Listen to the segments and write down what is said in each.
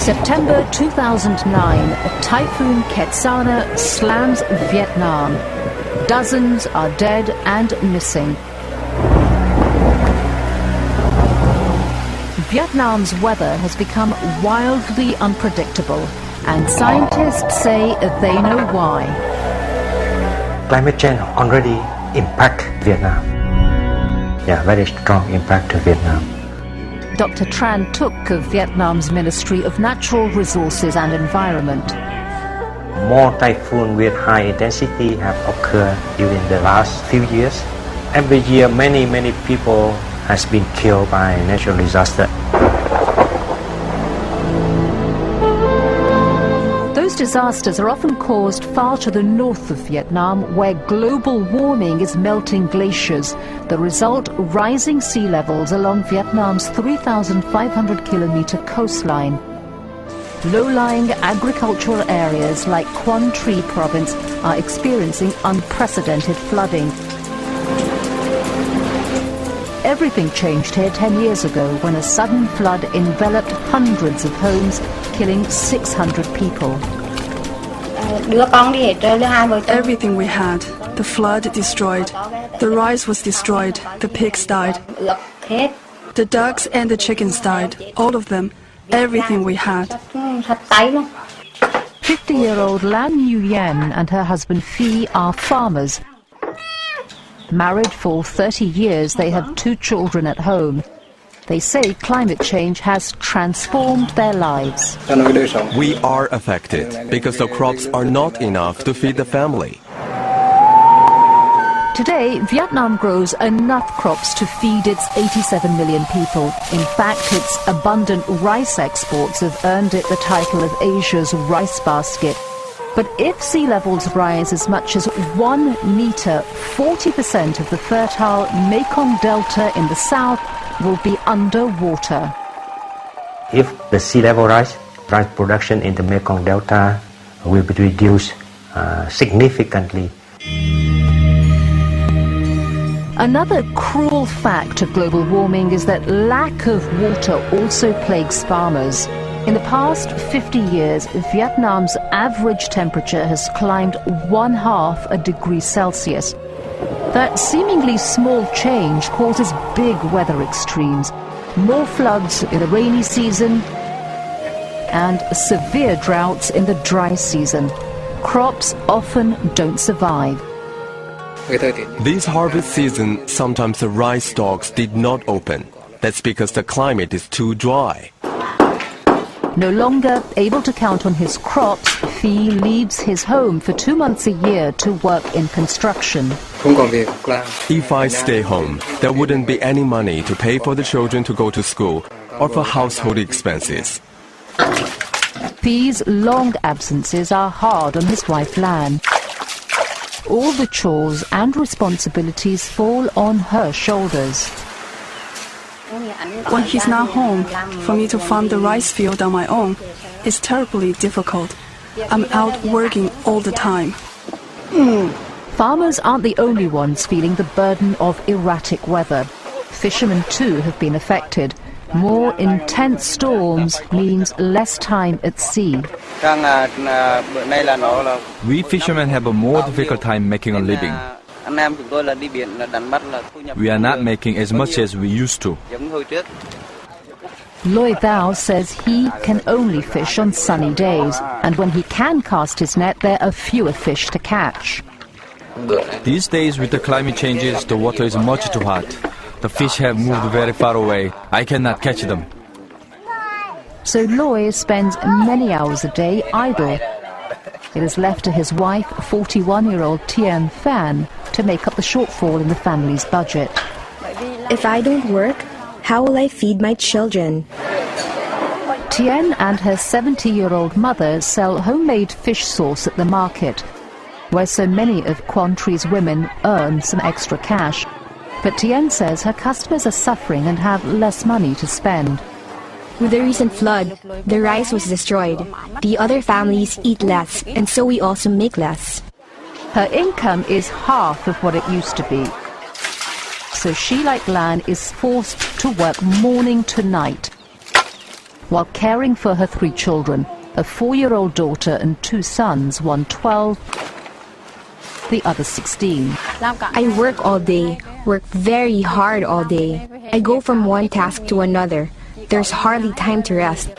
September 2009, Typhoon Ketsana slams Vietnam. Dozens are dead and missing. Vietnam's weather has become wildly unpredictable, and scientists say they know why. Climate change already impact Vietnam. Yeah, very strong impact to Vietnam. Dr. Tran Thuc of Vietnam's Ministry of Natural Resources and Environment. More typhoons with high intensity have occurred during the last few years. Every year, many people has been killed by natural disaster. Those disasters are often caused far to the north of Vietnam, where global warming is melting glaciers. The result, rising sea levels along Vietnam's 3,500-kilometer coastline. Low-lying agricultural areas like Quang Tri province are experiencing unprecedented flooding. Everything changed here 10 years ago when a sudden flood enveloped hundreds of homes, killing 600 people. Everything we had. The flood destroyed. The rice was destroyed. The pigs died. The ducks and the chickens died. All of them. Everything we had. 50-year-old Lan Nguyen and her husband Phi are farmers. Married for 30 years, they have 2 children at home. They say climate change has transformed their lives. We are affected because the crops are not enough to feed the family. Today, Vietnam grows enough crops to feed its 87 million people. In fact, its abundant rice exports have earned it the title of Asia's rice basket. But if sea levels rise as much as 1 meter, 40% of the fertile Mekong Delta in the south will be underwater. If the sea level rise, rice production in the Mekong Delta will be reduced significantly. Another cruel fact of global warming is that lack of water also plagues farmers. In the past 50 years, Vietnam's average temperature has climbed 1/2 a degree Celsius. That seemingly small change causes big weather extremes, more floods in the rainy season and severe droughts in the dry season. Crops often don't survive. This harvest season, sometimes the rice stalks did not open. That's because the climate is too dry. No longer able to count on his crops, Phi leaves his home for 2 months a year to work in construction. If I stay home, there wouldn't be any money to pay for the children to go to school or for household expenses. Phi's long absences are hard on his wife Lan. All the chores and responsibilities fall on her shoulders. When he's not home, for me to farm the rice field on my own is terribly difficult. I'm out working all the time. Farmers aren't the only ones feeling the burden of erratic weather. Fishermen too have been affected. More intense storms means less time at sea. We fishermen have a more difficult time making a living. We are not making as much as we used to. Loi Thao says he can only fish on sunny days, and when he can cast his net, there are fewer fish to catch. These days, with the climate changes, the water is much too hot. The fish have moved very far away. I cannot catch them. So Loi spends many hours a day idle. It is left to his wife, 41-year-old Tien Phan, to make up the shortfall in the family's budget. If I don't work, how will I feed my children? Tien and her 70-year-old mother sell homemade fish sauce at the market, where so many of Quang Tri's women earn some extra cash. But Tien says her customers are suffering and have less money to spend. With the recent flood, the rice was destroyed. The other families eat less, and so we also make less. Her income is half of what it used to be. So she, like Lan, is forced to work morning to night. while caring for her 3 children, a 4-year-old daughter and 2 sons, one 12, the other 16. I work all day, work very hard all day. I go from one task to another. There's hardly time to rest.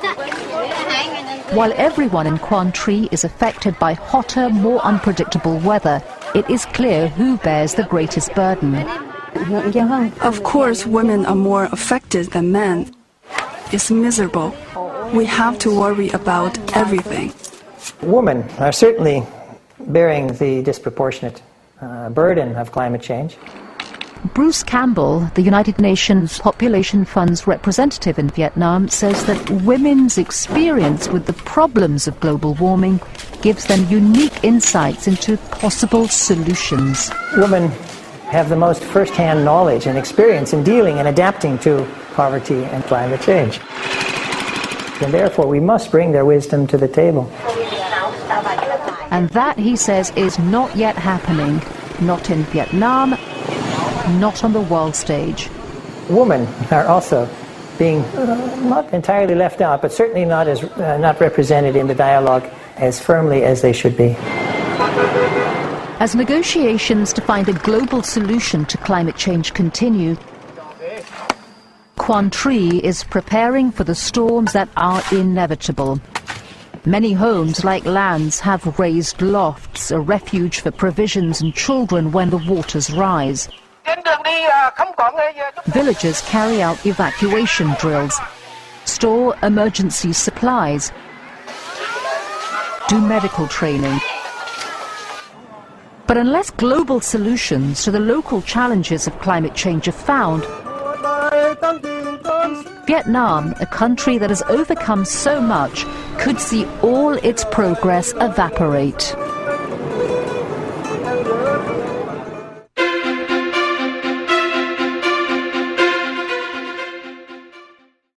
While everyone in Quang Tri is affected by hotter, more unpredictable weather, it is clear who bears the greatest burden. Of course, women are more affected than men. It's miserable. We have to worry about everything. Women are certainly bearing the disproportionate burden of climate change. Bruce Campbell, the United Nations Population Fund's representative in Vietnam, says that women's experience with the problems of global warming gives them unique insights into possible solutions. Women have the most first-hand knowledge and experience in dealing and adapting to poverty and climate change. And therefore, we must bring their wisdom to the table. And that, he says, is not yet happening. Not in Vietnam, not on the world stage. Women are also being not entirely left out, but certainly not represented in the dialogue as firmly as they should be. As negotiations to find a global solution to climate change continue, Quang Tri is preparing for the storms that are inevitable. Many homes, like lands, have raised lofts, a refuge for provisions and children when the waters rise. Villagers carry out evacuation drills, store emergency supplies, do medical training. But unless global solutions to the local challenges of climate change are found, Vietnam, a country that has overcome so much, could see all its progress evaporate.